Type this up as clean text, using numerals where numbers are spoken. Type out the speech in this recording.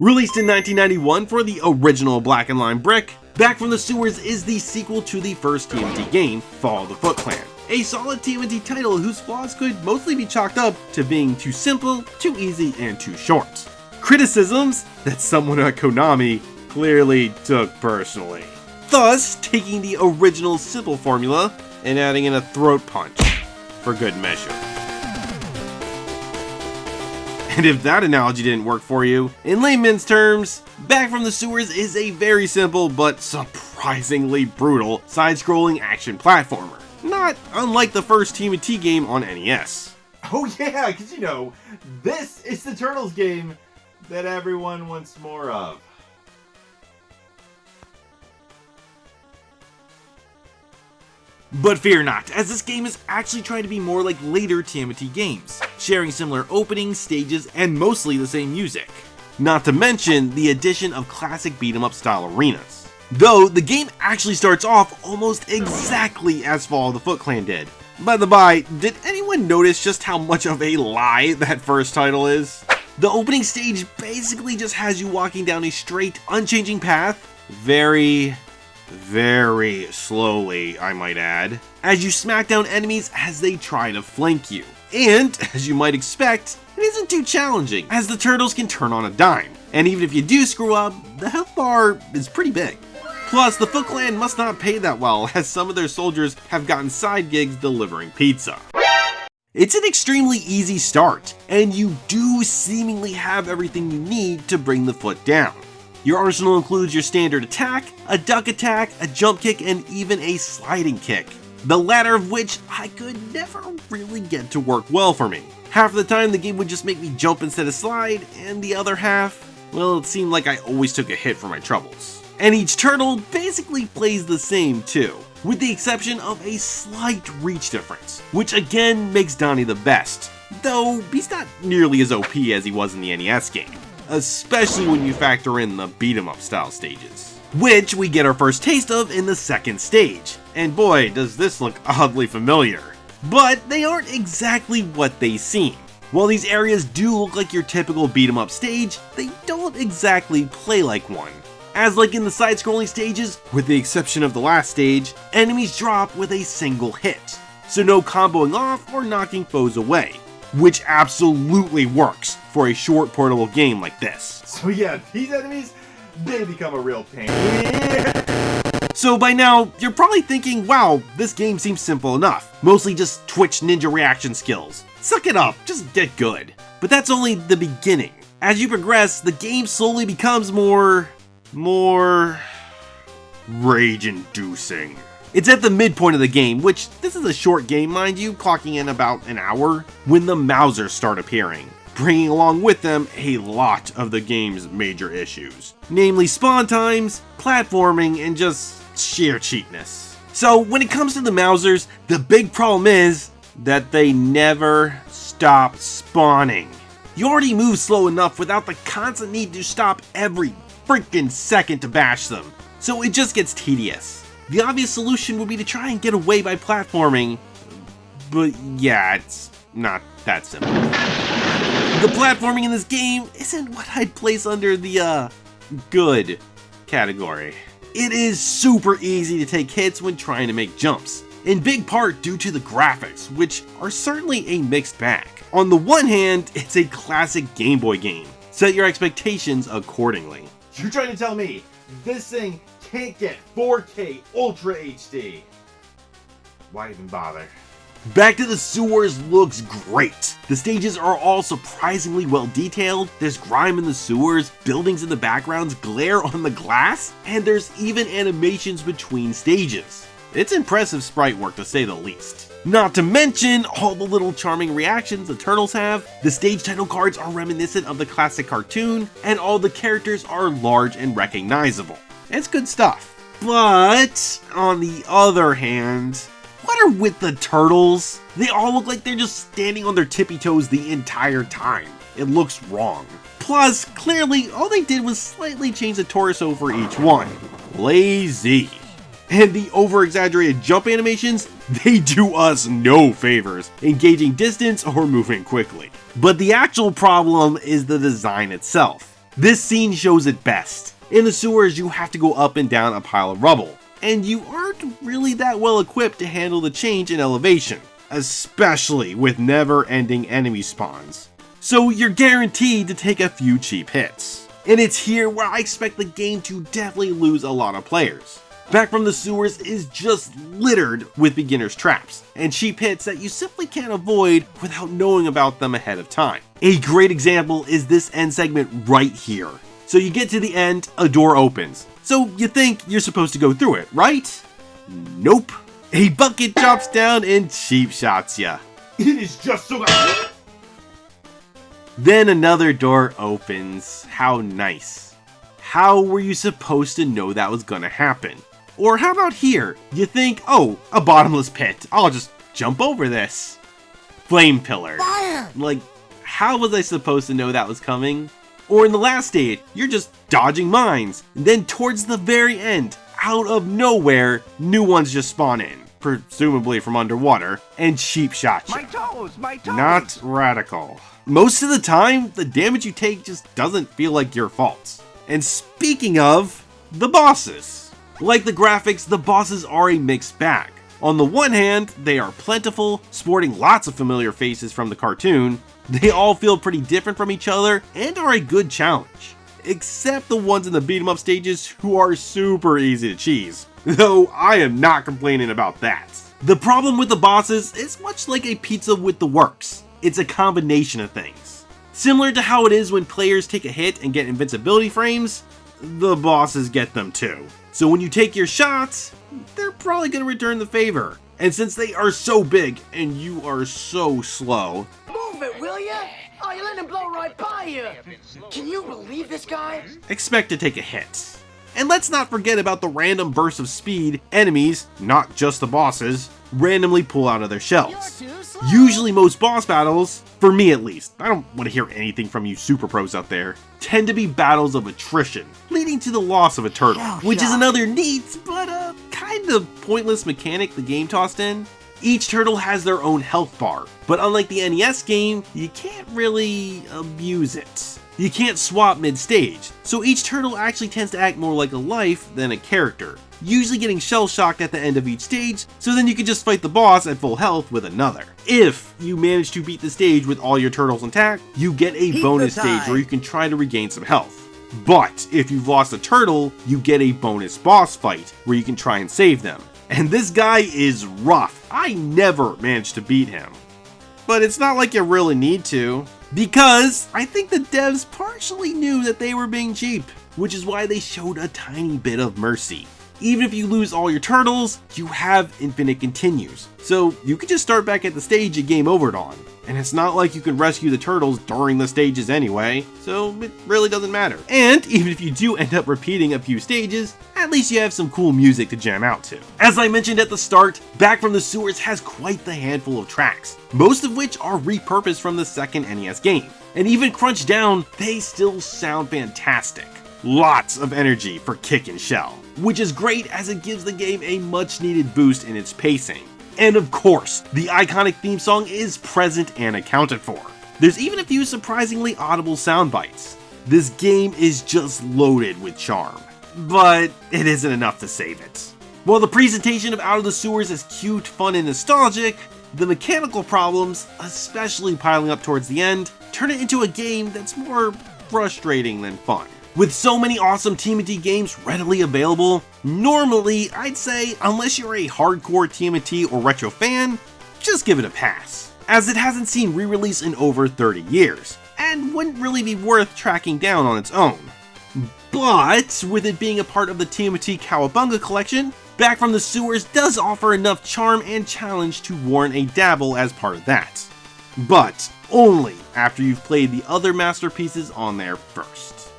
Released in 1991 for the original black and line brick, Back from the Sewers is the sequel to the first TMNT game, Fall of the Footclan. A solid TMNT title whose flaws could mostly be chalked up to being too simple, too easy, and too short. Criticisms that someone at Konami clearly took personally. Thus, taking the original simple formula and adding in a throat punch for good measure. And if that analogy didn't work for you, in layman's terms, Back from the Sewers is a very simple but surprisingly brutal side-scrolling action platformer. Not unlike the first TMNT game on NES. Oh yeah, because you know, this is the Turtles game that everyone wants more of. But fear not, as this game is actually trying to be more like later TMNT games, sharing similar openings, stages, and mostly the same music. Not to mention the addition of classic beat-em-up style arenas. Though, the game actually starts off almost exactly as Fall of the Footclan did. By the by, did anyone notice just how much of a lie that first title is? The opening stage basically just has you walking down a straight, unchanging path, very slowly, I might add, as you smack down enemies as they try to flank you. And, as you might expect, it isn't too challenging, as the turtles can turn on a dime, and even if you do screw up, the health bar is pretty big. Plus, the Footclan must not pay that well, as some of their soldiers have gotten side gigs delivering pizza. It's an extremely easy start, and you do seemingly have everything you need to bring the foot down. Your arsenal includes your standard attack, a duck attack, a jump kick, and even a sliding kick. The latter of which I could never really get to work well for me. Half of the time the game would just make me jump instead of slide, and the other half, well, it seemed like I always took a hit for my troubles. And each turtle basically plays the same too, with the exception of a slight reach difference, which again makes Donnie the best, though he's not nearly as OP as he was in the NES game. Especially when you factor in the beat-em-up style stages, which we get our first taste of in the second stage, and boy does this look oddly familiar. But they aren't exactly what they seem. While these areas do look like your typical beat-em-up stage, they don't exactly play like one. As like in the side-scrolling stages, with the exception of the last stage, enemies drop with a single hit, so no comboing off or knocking foes away. Which absolutely works for a short portable game like this. So yeah, these enemies, they become a real pain. So by now, you're probably thinking, wow, this game seems simple enough. Mostly just Twitch ninja reaction skills. Suck it up, just get good. But that's only the beginning. As you progress, the game slowly becomes more rage-inducing. It's at the midpoint of the game, which this is a short game, mind you, clocking in about an hour, when the Mousers start appearing, bringing along with them a lot of the game's major issues, namely spawn times, platforming, and just sheer cheapness. So when it comes to the Mousers, the big problem is that they never stop spawning. You already move slow enough without the constant need to stop every freaking second to bash them, so it just gets tedious. The obvious solution would be to try and get away by platforming, but yeah, it's not that simple. The platforming in this game isn't what I'd place under the, good category. It is super easy to take hits when trying to make jumps, in big part due to the graphics, which are certainly a mixed bag. On the one hand, it's a classic Game Boy game. Set your expectations accordingly. You're trying to tell me this thing can't get 4K Ultra HD. Why even bother? Back to the Sewers looks great. The stages are all surprisingly well detailed. There's grime in the sewers, buildings in the backgrounds glare on the glass, and there's even animations between stages. It's impressive sprite work to say the least. Not to mention all the little charming reactions the turtles have. The stage title cards are reminiscent of the classic cartoon, and all the characters are large and recognizable. It's good stuff. But, on the other hand, what are with the turtles? They all look like they're just standing on their tippy toes the entire time. It looks wrong. Plus, clearly, all they did was slightly change the torso for each one. Lazy. And the over-exaggerated jump animations, they do us no favors, engaging distance or moving quickly. But the actual problem is the design itself. This scene shows it best. In the sewers, you have to go up and down a pile of rubble, and you aren't really that well equipped to handle the change in elevation, especially with never-ending enemy spawns. So you're guaranteed to take a few cheap hits. And it's here where I expect the game to definitely lose a lot of players. Back from the Sewers is just littered with beginner's traps and cheap hits that you simply can't avoid without knowing about them ahead of time. A great example is this end segment right here. So you get to the end, a door opens. So you think you're supposed to go through it, right? Nope. A bucket drops down and cheap shots ya. It is just so. Then another door opens. How nice. How were you supposed to know that was gonna happen? Or how about here? You think, oh, a bottomless pit. I'll just jump over this. Flame pillar. Fire! Like, how was I supposed to know that was coming? Or in the last stage, you're just dodging mines. And then towards the very end, out of nowhere, new ones just spawn in. Presumably from underwater, and cheap shot you. My toes! Not radical. Most of the time, the damage you take just doesn't feel like your fault. And speaking of, the bosses. Like the graphics, the bosses are a mixed bag. On the one hand, they are plentiful, sporting lots of familiar faces from the cartoon. They all feel pretty different from each other, and are a good challenge. Except the ones in the beat 'em up stages who are super easy to cheese. Though I am not complaining about that. The problem with the bosses is much like a pizza with the works. It's a combination of things. Similar to how it is when players take a hit and get invincibility frames, the bosses get them too. So when you take your shots, they're probably going to return the favor. And since they are so big and you are so slow, Move it, will ya? Oh, you let him blow right by you. Can you believe this guy? expect to take a hit. And let's not forget about the random bursts of speed enemies, not just the bosses, randomly pull out of their shells. Usually most boss battles, for me at least, I don't want to hear anything from you super pros out there, tend to be battles of attrition, leading to the loss of a turtle, which is another neat but kind of pointless mechanic the game tossed in. Each turtle has their own health bar, but unlike the NES game, you can't really abuse it. You can't swap mid-stage, so each turtle actually tends to act more like a life than a character, usually getting shell-shocked at the end of each stage, so then you can just fight the boss at full health with another. If you manage to beat the stage with all your turtles intact, you get a bonus stage where you can try to regain some health. But if you've lost a turtle, you get a bonus boss fight where you can try and save them. And this guy is rough. I never managed to beat him. But it's not like you really need to, because I think the devs partially knew that they were being cheap, which is why they showed a tiny bit of mercy. Even if you lose all your turtles, you have infinite continues, so you can just start back at the stage you game overed on. And it's not like you can rescue the turtles during the stages anyway, so it really doesn't matter. And even if you do end up repeating a few stages, at least you have some cool music to jam out to. As I mentioned at the start, Back from the Sewers has quite the handful of tracks, most of which are repurposed from the second NES game. And even crunched down, they still sound fantastic. Lots of energy for kick and shell, which is great as it gives the game a much needed boost in its pacing. And of course, the iconic theme song is present and accounted for. There's even a few surprisingly audible sound bites. This game is just loaded with charm, but it isn't enough to save it. While the presentation of Out of the Sewers is cute, fun, and nostalgic, the mechanical problems, especially piling up towards the end, turn it into a game that's more frustrating than fun. With so many awesome TMNT games readily available, normally I'd say unless you're a hardcore TMNT or retro fan, just give it a pass, as it hasn't seen re-release in over 30 years, and wouldn't really be worth tracking down on its own. But with it being a part of the TMNT Cowabunga collection, Back from the Sewers does offer enough charm and challenge to warrant a dabble as part of that. But only after you've played the other masterpieces on there first.